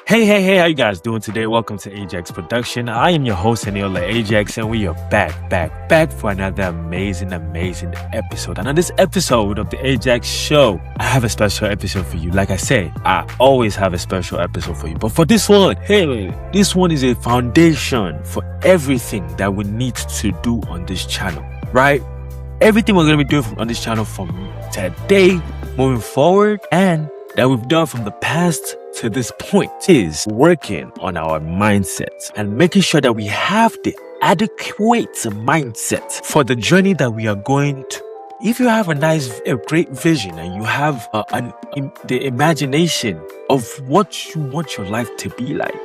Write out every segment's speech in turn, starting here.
Hey, how you guys doing today? Welcome to Ajax Production. I am your host, Aniola Ajax, and we are back for another amazing episode. And on this episode of the Ajax Show, I have a special episode for you. Like I say, I always have a special episode for you. But for this one, this one is a foundation for everything that we need to do on this channel, right? Everything we're going to be doing on this channel from today, moving forward, and that we've done from the past to this point is working on our mindset and making sure that we have the adequate mindset for the journey that we are going to. If you have a great vision and you have the imagination of what you want your life to be like,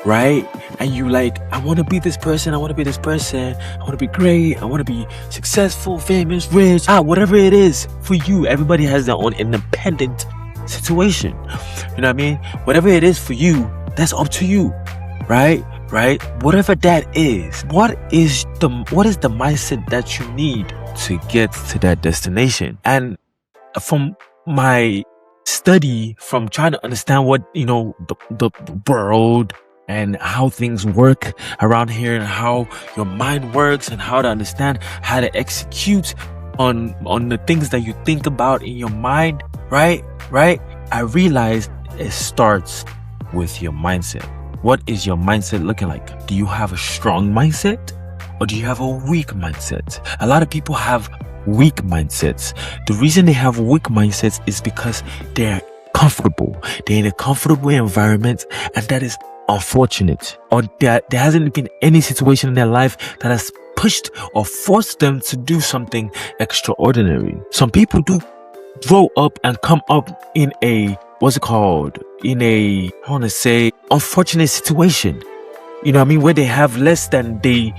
right? And you like, I want to be this person, I want to be this person, I want to be great, I want to be successful, famous, rich, whatever it is for you. Everybody has their own independent situation, you know what I mean? Whatever it is for you, that's up to you, right? Whatever that is, what is the mindset that you need to get to that destination? And from my study, from trying to understand what the world and how things work around here, and how your mind works, and how to understand how to execute on the things that you think about in your mind, right? I realized it starts with your mindset. What is your mindset looking like? Do you have a strong mindset, or do you have a weak mindset? A lot of people have weak mindsets. The reason they have weak mindsets is because they're comfortable. They're in a comfortable environment, and that is unfortunate. Or there hasn't been any situation in their life that has pushed or forced them to do something extraordinary. Some people do grow up and come up in a unfortunate situation, you know what I mean, where they have less than they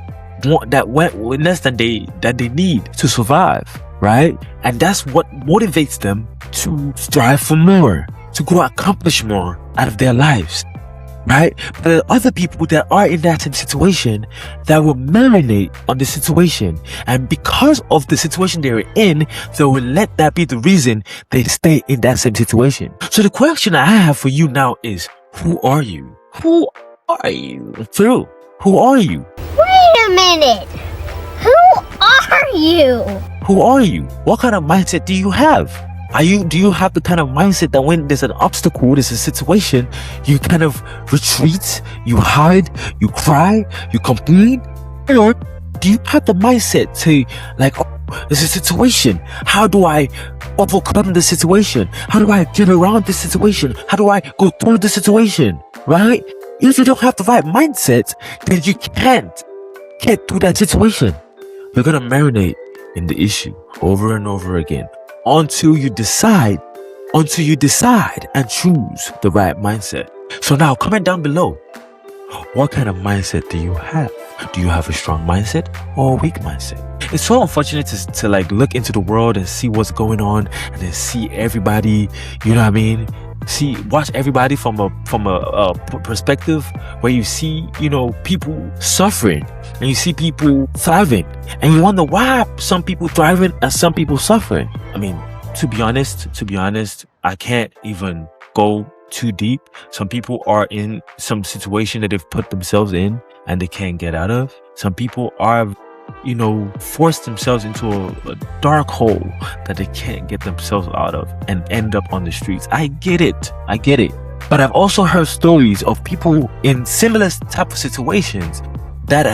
want, less than they need to survive, right? And that's what motivates them to strive for more, to go accomplish more out of their lives, right? But there are other people that are in that same situation that will marinate on the situation, and because of the situation they're in, they will let that be the reason they stay in that same situation. So the question I have for you now is, who are you? Who are you? True. Who are you? Wait a minute. Who are you? Who are you? What kind of mindset do you have? Do you have the kind of mindset that when there's an obstacle, there's a situation, you kind of retreat, you hide, you cry, you complain? Or do you have the mindset to like, oh, there's a situation, how do I overcome the situation? How do I get around this situation? How do I go through the situation? Right? If you don't have the right mindset, then you can't get through that situation. You're gonna marinate in the issue over and over again until you decide and choose the right mindset. So now comment down below, what kind of mindset do you have? Do you have a strong mindset or a weak mindset? It's so unfortunate to like look into the world and see what's going on, and then see everybody, you know what I mean? Watch everybody from a perspective where you see, people suffering and you see people thriving, and you wonder why some people thriving and some people suffering. I mean, to be honest, I can't even go too deep. Some people are in some situation that they've put themselves in and they can't get out of. Some people are force themselves into a dark hole that they can't get themselves out of and end up on the streets. I get it. But I've also heard stories of people in similar type of situations that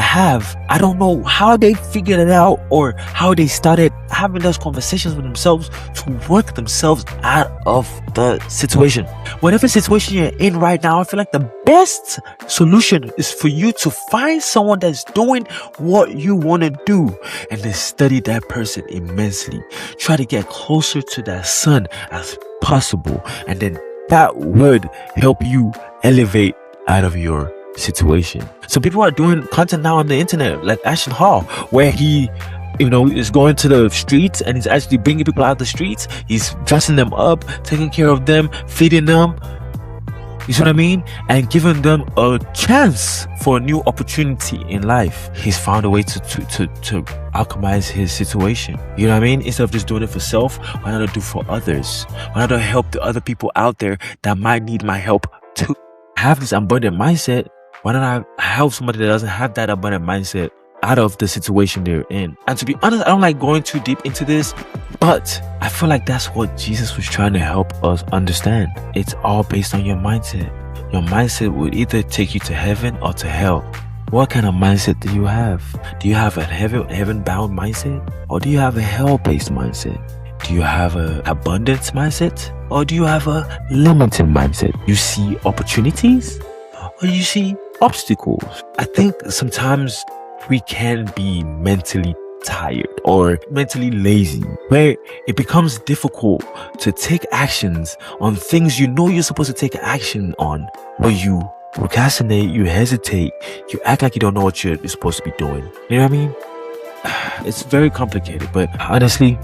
I don't know how they figured it out or how they started having those conversations with themselves to work themselves out of the situation. Whatever situation you're in right now, I feel like the best solution is for you to find someone that's doing what you want to do and then study that person immensely. Try to get closer to that sun as possible, and then that would help you elevate out of your situation. So people are doing content now on the internet, like Ashton Hall, where he is going to the streets and he's actually bringing people out of the streets. He's dressing them up, taking care of them, feeding them, you see what I mean, and giving them a chance for a new opportunity in life. He's found a way to alchemize his situation, you know what I mean? Instead of just doing it for self, why not do for others? Why not help the other people out there that might need my help too? have this abundant mindset, why don't I help somebody that doesn't have that abundant mindset out of the situation they're in? And to be honest, I don't like going too deep into this, but I feel like that's what Jesus was trying to help us understand. It's all based on your mindset. Your mindset will either take you to heaven or to hell. What kind of mindset do you have? Do you have a heaven-bound mindset? Or do you have a hell-based mindset? Do you have an abundance mindset? Or do you have a limited mindset? You see opportunities? Or you see obstacles? I think sometimes we can be mentally tired or mentally lazy, where it becomes difficult to take actions on things you know you're supposed to take action on, where you procrastinate, you hesitate, you act like you don't know what you're supposed to be doing. You know what I mean? It's very complicated, but honestly,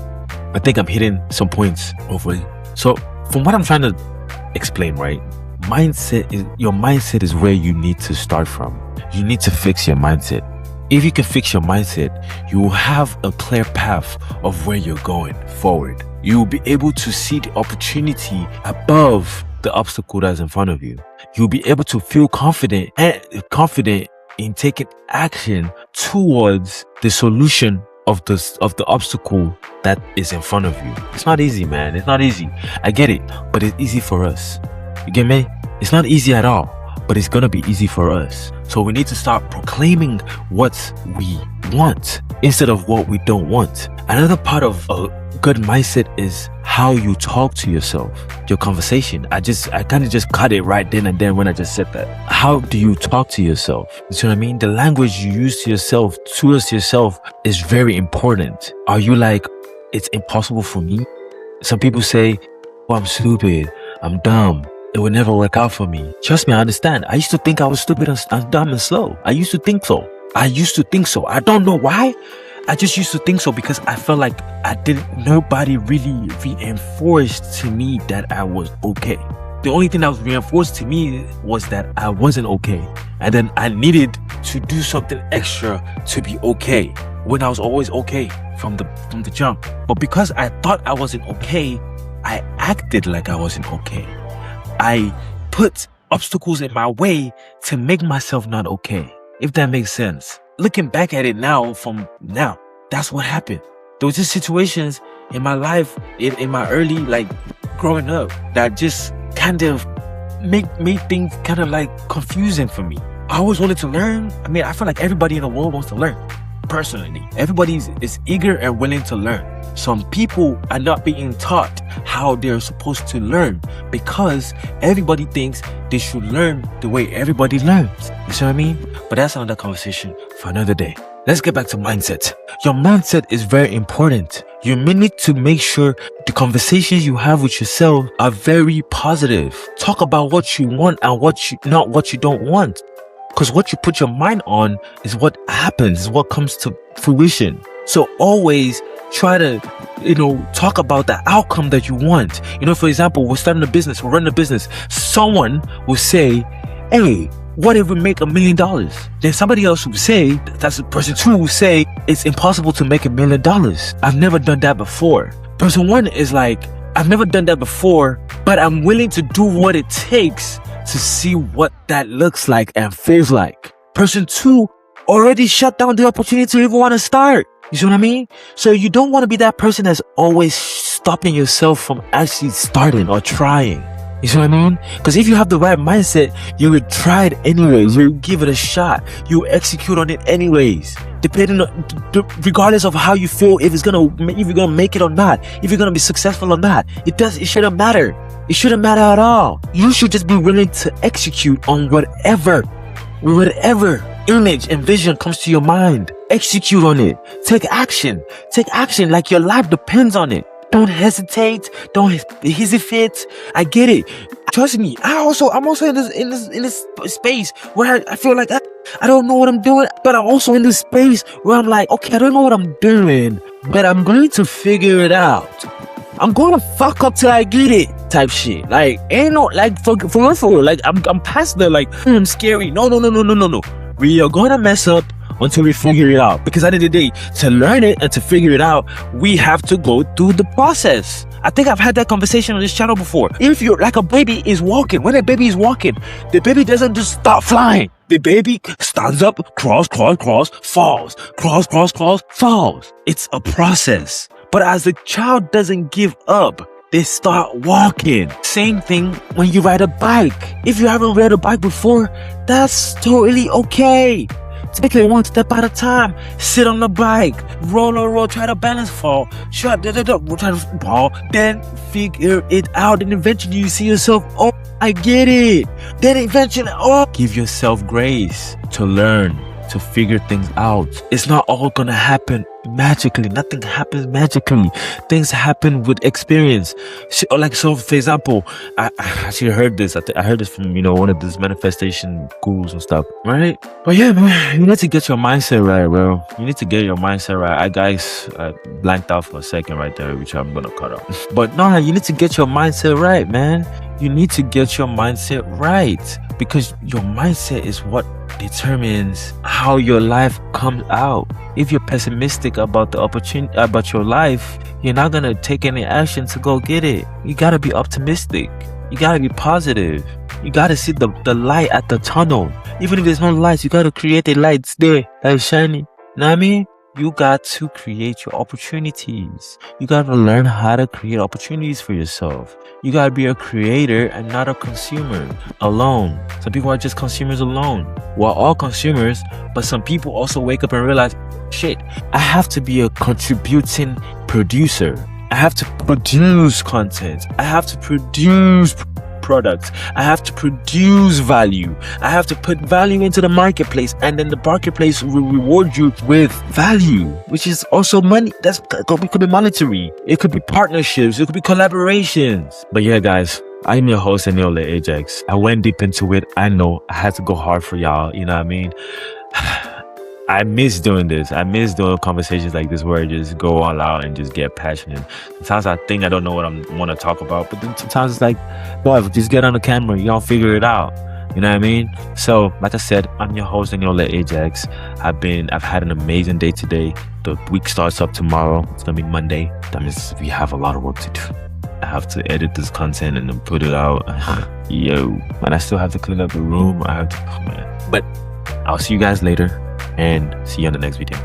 I think I'm hitting some points hopefully. So from what I'm trying to explain, right? Your mindset is where you need to start from. You need to fix your mindset. If you can fix your mindset, you will have a clear path of where you're going forward. You will be able to see the opportunity above the obstacle that's in front of you. You'll be able to feel confident in taking action towards the solution of the obstacle that is in front of you. It's not easy, man. It's not easy. I get it, but it's easy for us. You get me? It's not easy at all, but it's gonna be easy for us. So we need to start proclaiming what we want instead of what we don't want. Another part of a good mindset is how you talk to yourself, your conversation. I kind of just cut it right then and there when I just said that. How do you talk to yourself? You see what I mean? The language you use to yourself, towards yourself, is very important. Are you like, it's impossible for me? Some people say, oh, I'm stupid, I'm dumb, it would never work out for me. Trust me, I understand. I used to think I was stupid and dumb and slow. I used to think so. I don't know why. I just used to think so because I felt like nobody really reinforced to me that I was okay. The only thing that was reinforced to me was that I wasn't okay. And then I needed to do something extra to be okay, when I was always okay from the jump. But because I thought I wasn't okay, I acted like I wasn't okay. I put obstacles in my way to make myself not okay, if that makes sense. Looking back at it now, that's what happened. There was just situations in my life, in my early, growing up, that just kind of made things kind of confusing for me. I always wanted to learn. I mean, I feel like everybody in the world wants to learn. Personally, everybody is eager and willing to learn. Some people are not being taught how they're supposed to learn because everybody thinks they should learn the way everybody learns. You see what I mean? But that's another conversation for another day. Let's get back to mindset. Your mindset is very important. You need to make sure the conversations you have with yourself are very positive. Talk about what you want and not what you don't want. Because what you put your mind on is what happens, is what comes to fruition. So always try to, talk about the outcome that you want. For example, we're starting a business, we're running a business. Someone will say, hey, what if we make $1 million? Then somebody else will say, that's person 2 will say, it's impossible to make $1 million. I've never done that before. Person 1 is like, I've never done that before, but I'm willing to do what it takes to see what that looks like and feels like. Person 2 already shut down the opportunity to even want to start. You see what I mean? So you don't want to be that person that's always stopping yourself from actually starting or trying. You see what I mean? Because if you have the right mindset, you would try it anyways. You give it a shot. You execute on it anyways. Depending on, regardless of how you feel, if you're gonna make it or not, if you're gonna be successful or not, it shouldn't matter. It shouldn't matter at all. You should just be willing to execute on whatever image and vision comes to your mind. Execute on it. Take action. Like your life depends on it. Don't hesitate. Don't hesitate. I get it. Trust me. I'm also in this space where I feel like I don't know what I'm doing, but I'm also in this space where I'm like, okay, I don't know what I'm doing, but I'm going to figure it out. I'm gonna fuck up till I get it type shit. Ain't no, for real. I'm past the I'm scary. No. We are gonna mess up. until we figure it out. Because at the end of the day, to learn it and to figure it out, we have to go through the process. I think I've had that conversation on this channel before. If you're like a baby is walking, when a baby is walking, the baby doesn't just start flying. The baby stands up, crawls, falls, crawls, falls. It's a process. But as the child doesn't give up, they start walking. Same thing when you ride a bike. If you haven't ride a bike before, that's totally okay. Take it one step at a time. Sit on the bike, roll, try to balance, fall, try to fall, then figure it out. And eventually you see yourself, oh, I get it. Then eventually, oh, give yourself grace to learn, to figure things out. It's not all gonna happen magically. Nothing happens magically. Things happen with experience. So for example, I actually heard this. I heard this from, one of these manifestation gurus and stuff, right? But yeah, man, you need to get your mindset right, bro. You need to get your mindset right. I blanked out for a second right there, which I'm gonna cut out. But no, you need to get your mindset right, man. You need to get your mindset right, because your mindset is what determines how your life comes out. If you're pessimistic about the opportunity, about your life, you're not gonna take any action to go get it. You gotta be optimistic. You gotta be positive. You gotta see the light at the tunnel. Even if there's no lights, you gotta create a light. It's there, that's shiny. You know what I mean? You got to create your opportunities. You gotta learn how to create opportunities for yourself. You gotta be a creator and not a consumer alone. Some people are just consumers alone. We're all consumers, but some people also wake up and realize, shit, I have to be a contributing producer. I have to produce content. I have to produce products. I have to produce value. I have to put value into the marketplace, and then the marketplace will reward you with value, which is also money. It could be monetary. It could be partnerships. It could be collaborations. But yeah, guys, I'm your host, Anil Ajax. I went deep into it. I know I had to go hard for y'all. You know what I mean? I miss doing this. I miss doing conversations like this where I just go all out and just get passionate. Sometimes I think I don't know what I want to talk about, but then sometimes it's like, boy, just get on the camera, y'all figure it out. You know what I mean? So, like I said, I'm your host, Daniel Ajax. I've had an amazing day today. The week starts up tomorrow. It's gonna be Monday. That means we have a lot of work to do. I have to edit this content and then put it out. And I still have to clean up the room. But I'll see you guys later, and see you on the next video.